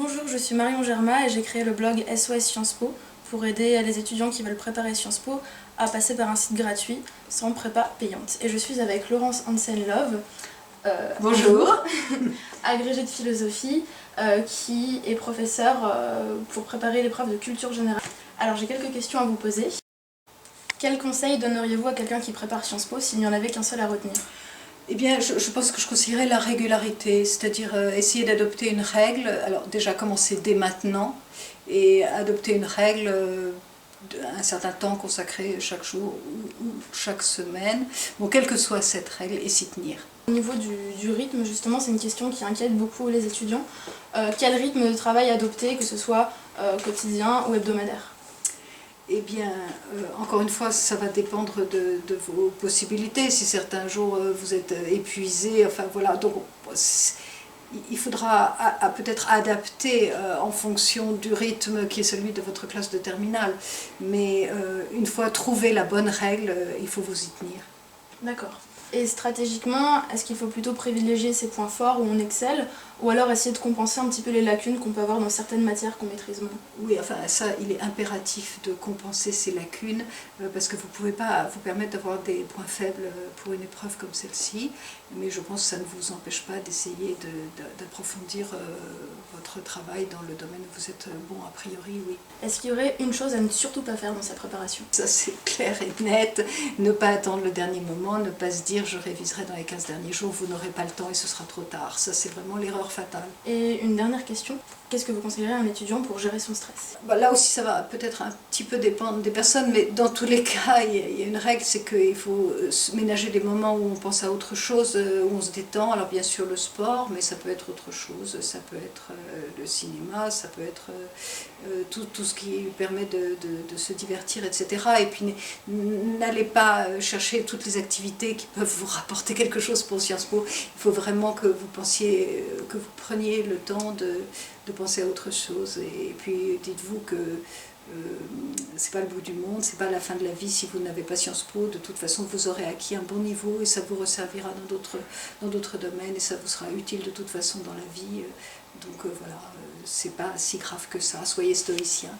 Bonjour, je suis Marion Germain et j'ai créé le blog SOS Sciences Po pour aider les étudiants qui veulent préparer Sciences Po à passer par un site gratuit sans prépa payante. Et je suis avec Laurence Hansen-Love, bonjour, agrégée de philosophie, qui est professeure pour préparer l'épreuve de culture générale. Alors j'ai quelques questions à vous poser. Quels conseils donneriez-vous à quelqu'un qui prépare Sciences Po s'il n'y en avait qu'un seul à retenir ? Eh bien, je pense que je conseillerais la régularité, c'est-à-dire essayer d'adopter une règle, alors déjà commencer dès maintenant, et adopter une règle un certain temps consacré chaque jour ou chaque semaine, bon, quelle que soit cette règle, et s'y tenir. Au niveau du rythme, justement, c'est une question qui inquiète beaucoup les étudiants. Quel rythme de travail adopter, que ce soit quotidien ou hebdomadaire ? Eh bien, encore une fois, ça va dépendre de vos possibilités. Si certains jours vous êtes épuisé, enfin voilà, donc il faudra peut-être adapter en fonction du rythme qui est celui de votre classe de terminale. Mais une fois trouvé la bonne règle, il faut vous y tenir. D'accord. Et stratégiquement, est-ce qu'il faut plutôt privilégier ses points forts où on excelle, ou alors essayer de compenser un petit peu les lacunes qu'on peut avoir dans certaines matières qu'on maîtrise moins ? Oui, enfin ça, il est impératif de compenser ces lacunes parce que vous ne pouvez pas vous permettre d'avoir des points faibles pour une épreuve comme celle-ci, mais je pense que ça ne vous empêche pas d'essayer d'approfondir votre travail dans le domaine où vous êtes bon a priori, oui. Est-ce qu'il y aurait une chose à ne surtout pas faire dans sa préparation ? Ça c'est clair et net, ne pas attendre le dernier moment, ne pas se dire je réviserai dans les 15 derniers jours, vous n'aurez pas le temps et ce sera trop tard. Ça c'est vraiment l'erreur fatale. Et une dernière question, qu'est-ce que vous conseillerez à un étudiant pour gérer son stress ? Là aussi ça va peut-être un petit peu dépendre des personnes, mais dans tous les cas il y a une règle, c'est qu'il faut ménager des moments où on pense à autre chose, où on se détend. Alors bien sûr le sport, mais ça peut être autre chose, ça peut être le cinéma, ça peut être tout ce qui permet de se divertir, etc. Et puis n'allez pas chercher toutes les activités qui peuvent vous rapporter quelque chose pour Sciences Po. Il faut vraiment que vous pensiez, que vous preniez le temps de penser à autre chose. Et puis dites-vous que c'est pas le bout du monde, c'est pas la fin de la vie si vous n'avez pas Sciences Po. De toute façon, vous aurez acquis un bon niveau et ça vous resservira dans d'autres domaines et ça vous sera utile de toute façon dans la vie. Donc voilà, c'est pas si grave que ça. Soyez stoïcien.